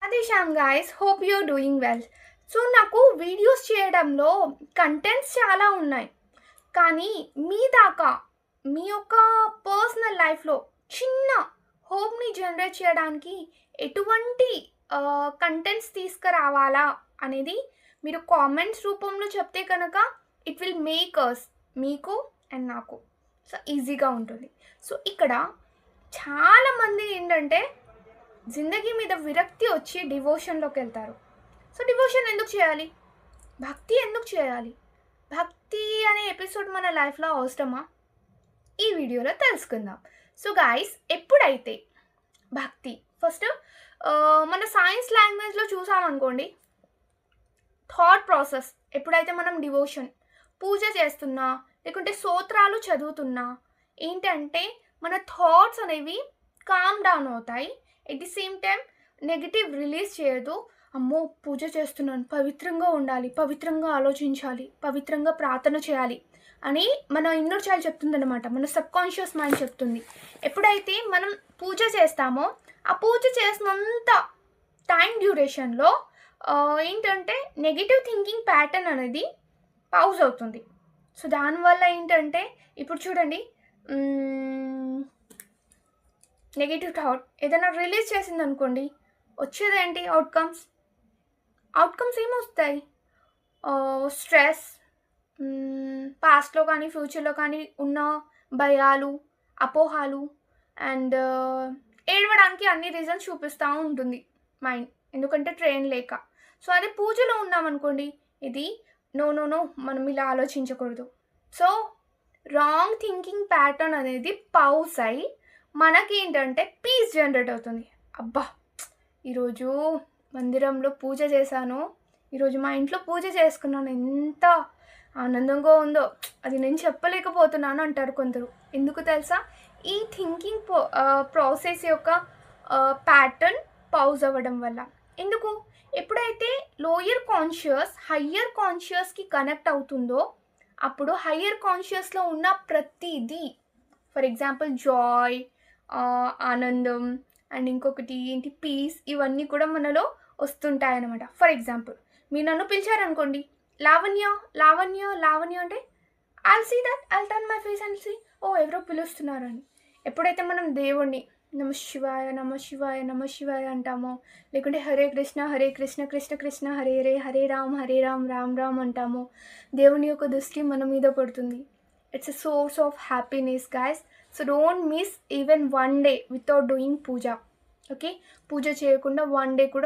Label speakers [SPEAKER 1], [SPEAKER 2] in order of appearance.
[SPEAKER 1] అది Shyam guys, hope you're doing well. So నాకు videos చేయడంలో కంటెంట్స్ చాలా ఉన్నాయి. కానీ మీ దాకా మీ యొక్క పర్సనల్ లైఫ్‌లో చిన్న హోప్‌ని జనరేట్ చేయడానికి ఎటువంటి కంటెంట్స్ తీసుకురావాలా అనేది మీరు కామెంట్స్ రూపంలో చెప్తే కనుక ఇట్ విల్ మేక్ అస్ మీకు అండ్ నాకు సో ఈజీగా ఉంటుంది. సో ఇక్కడ చాలామంది ఏంటంటే జిందగీ మీద విరక్తి వచ్చి డివోషన్లోకి వెళ్తారు. సో డివోషన్ ఎందుకు చేయాలి? భక్తి ఎందుకు చేయాలి? భక్తి అనే ఎపిసోడ్ మన లైఫ్లో అవసరమా? ఈ వీడియోలో తెలుసుకుందాం. సో గాయస్, ఎప్పుడైతే భక్తి ఫస్ట్ మన సైన్స్ లాంగ్వేజ్లో చూసామనుకోండి, థాట్ ప్రాసెస్ ఎప్పుడైతే మనం డివోషన్ పూజ చేస్తున్నా లేకుంటే స్తోత్రాలు చదువుతున్నా ఏంటంటే మన థాట్స్ అనేవి కామ్ డౌన్ అవుతాయి. At the same time negative release చేయదు. అమ్మో పూజ చేస్తున్నాను, పవిత్రంగా ఉండాలి, పవిత్రంగా ఆలోచించాలి, పవిత్రంగా ప్రార్థన చేయాలి అని మన ఇన్నర్ చైల్డ్ చెప్తుందన్నమాట. మన సబ్కాన్షియస్ మైండ్ చెప్తుంది. ఎప్పుడైతే మనం పూజ చేస్తామో ఆ పూజ చేసినంత టైం డ్యూరేషన్లో ఏంటంటే నెగిటివ్ థింకింగ్ ప్యాటర్న్ అనేది పాజ్ అవుతుంది. సో దానివల్ల ఏంటంటే ఇప్పుడు చూడండి, నెగిటివ్ థాట్ ఏదైనా రిలీజ్ చేసింది అనుకోండి, వచ్చేదేంటి? అవుట్కమ్స్ ఏమొస్తాయి? స్ట్రెస్, పాస్ట్లో కానీ ఫ్యూచర్లో కానీ ఉన్న భయాలు, అపోహాలు అండ్ ఏడవడానికి అన్ని రీజన్స్ చూపిస్తూ ఉంటుంది మైండ్, ఎందుకంటే ట్రైన్ లేక. సో అదే పూజలో ఉన్నామనుకోండి, ఇది నో నో నో మనం ఇలా ఆలోచించకూడదు. సో రాంగ్ థింకింగ్ ప్యాటర్న్ అనేది పౌస్ అయ్యి మనకేంటంటే పీస్ జనరేట్ అవుతుంది. అబ్బా, ఈరోజు మందిరంలో పూజ చేశాను, ఈరోజు మా ఇంట్లో పూజ చేసుకున్నాను, ఎంత ఆనందంగా ఉందో అది నేను చెప్పలేకపోతున్నాను అంటారు కొందరు. ఎందుకు తెలుసా? ఈ థింకింగ్ ప్రాసెస్ యొక్క ప్యాటర్న్ పౌజ్ అవ్వడం వల్ల. ఎందుకు? ఎప్పుడైతే లోయర్ కాన్షియస్ హయ్యర్ కాన్షియస్కి కనెక్ట్ అవుతుందో అప్పుడు హయ్యర్ కాన్షియస్లో ఉన్న ప్రతిదీ, ఫర్ ఎగ్జాంపుల్ జాయ్, ఆనందం అండ్ ఇంకొకటి ఏంటి పీస్, ఇవన్నీ కూడా మనలో వస్తుంటాయి అన్నమాట. ఫర్ ఎగ్జాంపుల్ మీరు నన్ను పిలిచారనుకోండి, లావణ్య లావణ్య లావణ్య అంటే I'll see that, I'll turn my face and see, ఓ ఎవరో పిలుస్తున్నారని. ఎప్పుడైతే మనం దేవుణ్ణి నమ శివాయ నమ శివాయ నమ శివాయ అంటామో, లేకుంటే హరే కృష్ణ కృష్ణ కృష్ణ హరే హరే హరే రామ్ రామ్ రామ్ అంటామో, దేవుని యొక్క దృష్టి మన మీద పడుతుంది. It's a source of happiness guys. So don't miss even one day without doing puja. Okay, పూజ చేయకుండా వన్ డే కూడా